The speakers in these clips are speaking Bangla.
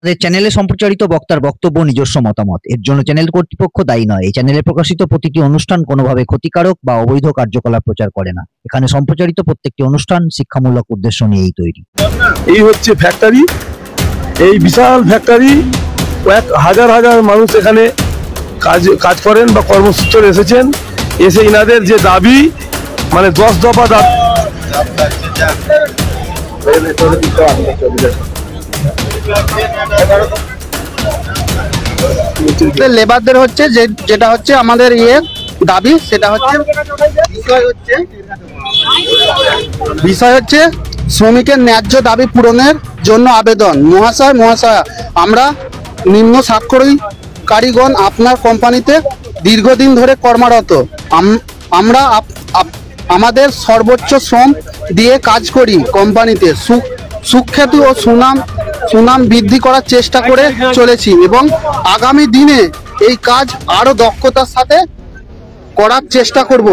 চ্যানেলে সম্প্রচারিত বক্তার বক্তব্য নিজস্ব মতামত। এর জন্য চ্যানেল কর্তৃপক্ষ দায়ী নয়। এই চ্যানেলে প্রকাশিত প্রতিটি অনুষ্ঠান কোনোভাবে ক্ষতিকারক বা অবৈধ কার্যকলাপ প্রচার করে না। এখানে সম্প্রচারিত প্রত্যেকটি অনুষ্ঠান শিক্ষামূলক উদ্দেশ্য নিয়েই তৈরি। এই হচ্ছে ফ্যাক্টরি, এই বিশাল ফ্যাক্টরি, কয়েক হাজার হাজার মানুষ এখানে কাজ করেন বা কর্মসূত্রে এসেছেন। এসে ইনাদের যে দাবি, মানে 10 দফা দাবি, লেবারদের হচ্ছে যেটা হচ্ছে আমাদের দাবি, সেটা হচ্ছে বিষয় হচ্ছে শ্রমিকের ন্যায্য দাবি পূরণের জন্য আবেদন। মহাশয়া, আমরা নিম্ন স্বাক্ষরকারীগণ আপনার কোম্পানিতে দীর্ঘদিন ধরে কর্মরত। আমরা আমাদের সর্বোচ্চ শ্রম দিয়ে কাজ করি। কোম্পানিতে সুখ্যাতি ও সুনাম বৃদ্ধি করার চেষ্টা করে চলেছি এবং আগামী দিনে এই কাজ আরো দক্ষতার সাথে করার চেষ্টা করব।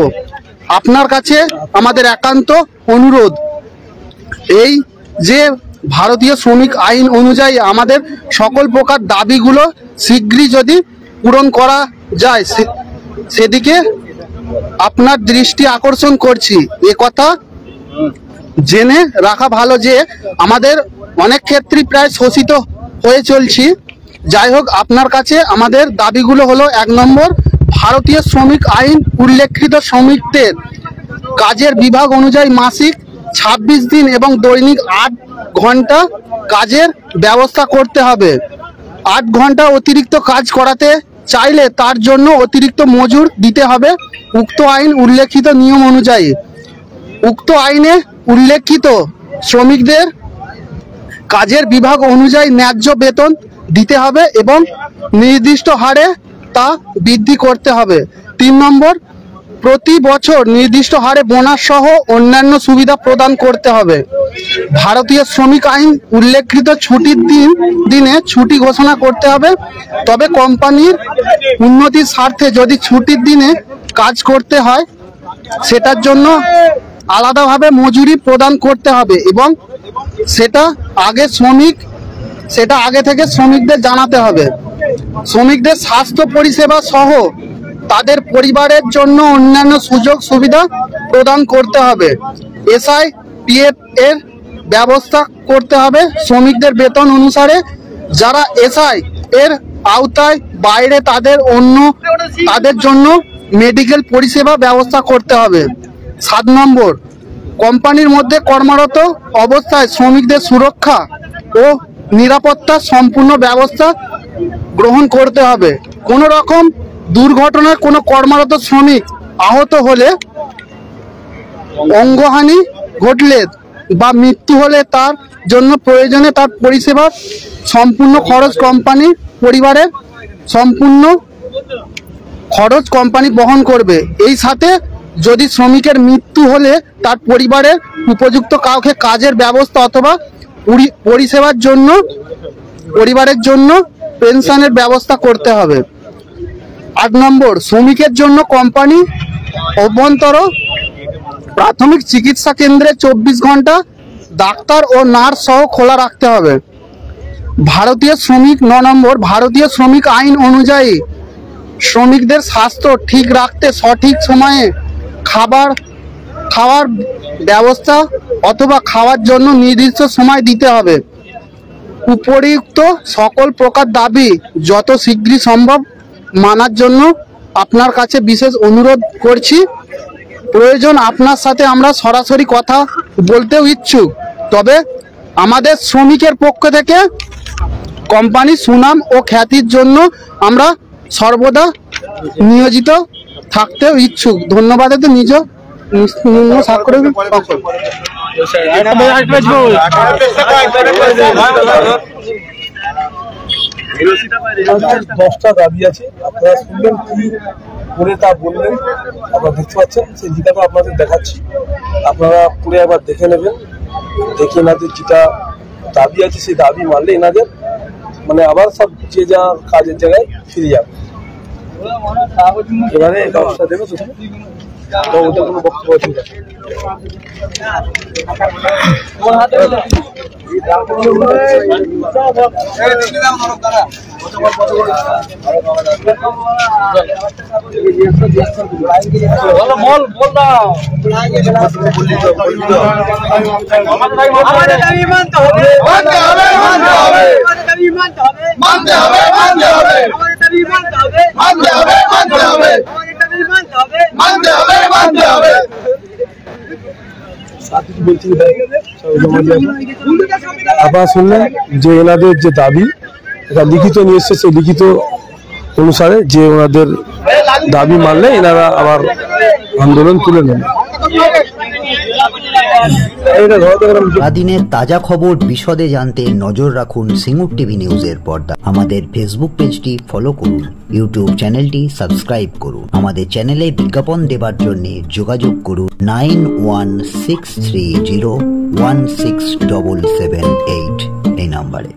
আপনার কাছে আমাদের একান্ত অনুরোধ, এই যে ভারতীয় শ্রমিক আইন অনুযায়ী আমাদের সকল প্রকার দাবিগুলো শীঘ্রই যদি পূরণ করা যায় সেদিকে আপনার দৃষ্টি আকর্ষণ করছি। এ কথা জেনে রাখা ভালো যে আমাদের অনেক ক্ষেত্রে প্রায় শোষিত হয়ে চলছি। যাই হোক, আপনার কাছে আমাদের দাবিগুলো হলো: 1 নম্বর, ভারতীয় শ্রমিক আইন উল্লেখিত শ্রমিকদের কাজের বিভাগ অনুযায়ী মাসিক 26 দিন এবং দৈনিক 8 ঘন্টা কাজের ব্যবস্থা করতে হবে। 8 ঘন্টা অতিরিক্ত কাজ করাতে চাইলে তার জন্য অতিরিক্ত মজুর দিতে হবে উক্ত আইন উল্লেখিত নিয়ম অনুযায়ী। উক্ত আইনে উল্লেখিত শ্রমিকদের কাজের বিভাগ অনুযায়ী ন্যায্য বেতন দিতে হবে এবং নির্দিষ্ট হারে তা বৃদ্ধি করতে হবে। 3 নম্বর, প্রতি বছর নির্দিষ্ট হারে বোনাস সহ অন্যান্য সুবিধা প্রদান করতে হবে। ভারতীয় শ্রমিক আইন উল্লেখিত ছুটির দিনে ছুটি ঘোষণা করতে হবে। তবে কোম্পানির উন্নতির স্বার্থে যদি ছুটির দিনে কাজ করতে হয় সেটার জন্য আলাদাভাবে মজুরি প্রদান করতে হবে এবং সেটা আগে থেকে শ্রমিকদের জানাতে হবে। শ্রমিকদের স্বাস্থ্য পরিষেবা সহ তাদের পরিবারের জন্য অন্যান্য সুযোগ সুবিধা প্রদান করতে হবে। SIPF এর ব্যবস্থা করতে হবে। শ্রমিকদের বেতন অনুসারে যারা SI এর আওতায় বাইরে তাদের জন্য মেডিকেল পরিষেবা ব্যবস্থা করতে হবে। 7 নম্বর, কোম্পানির মধ্যে কর্মরত অবস্থায় শ্রমিকদের সুরক্ষা ও নিরাপত্তার সম্পূর্ণ ব্যবস্থা গ্রহণ করতে হবে। কোনো রকম দুর্ঘটনায় কোনো কর্মরত শ্রমিক আহত হলে, অঙ্গহানি ঘটলে বা মৃত্যু হলে তার জন্য প্রয়োজনে তার পরিষেবার সম্পূর্ণ খরচ কোম্পানি বহন করবে। এই সাথে যদি শ্রমিকের মৃত্যু হলে তার পরিবারের উপযুক্ত কাউকে কাজের ব্যবস্থা অথবা পরিবারের জন্য পেনশনের ব্যবস্থা করতে হবে। 8 নম্বর, শ্রমিকের জন্য কোম্পানি অভ্যন্তর প্রাথমিক চিকিৎসা কেন্দ্রে 24 ঘন্টা ডাক্তার ও নার্স সহ খোলা রাখতে হবে। 9 নম্বর, ভারতীয় শ্রমিক আইন অনুযায়ী শ্রমিকদের স্বাস্থ্য ঠিক রাখতে সঠিক সময়ে খাওয়ার ব্যবস্থা অথবা খাওয়ার জন্য নির্দিষ্ট সময় দিতে হবে। উপরিউক্ত সকল প্রকার দাবি যত শীঘ্রই সম্ভব মানার জন্য আপনার কাছে বিশেষ অনুরোধ করছি। প্রয়োজন আপনার সাথে আমরা সরাসরি কথা বলতেও ইচ্ছুক। তবে আমাদের শ্রমিকের পক্ষ থেকে কোম্পানির সুনাম ও খ্যাতির জন্য আমরা সর্বদা নিয়োজিত থাকতেও ইচ্ছুক। ধন্যবাদ। নিজ নিম্ন স্বাক্ষর। 10টা দাবি আছে। আপনারা শুনলেন কি করে তা বললেন, আপনারা দেখতে পাচ্ছেন। সেই জিনিসটা আপনাদের দেখাচ্ছি, আপনারা পুরো একবার দেখে নেবেন। দেখে এনাদের যেটা দাবি আছে সেই দাবি মানলে এনাদের মানে আবার সব যে যা কাজের জায়গায় ফিরে যাবে। এবারে ব্যবস্থা দেবে। তো ওদের কোনো বক্তব্য আছে না। আপনারা শুনলেন যে এনাদের যে দাবি, এটা লিখিত নিয়ে এসছে, সেই লিখিত অনুসারে যে ওনাদের দাবি মানলে এনারা আবার আন্দোলন তুলে নেন। সারাদিনের তাজা খবর বিশদে জানতে নজর রাখুন সিঙ্গুর টিভি নিউজের পর্দা। আমাদের ফেসবুক পেজটি ফলো করুন, ইউটিউব চ্যানেলটি সাবস্ক্রাইব করুন। আমাদের চ্যানেলে বিজ্ঞাপন দেবার জন্য যোগাযোগ করুন 9163016778 এই নাম্বারে।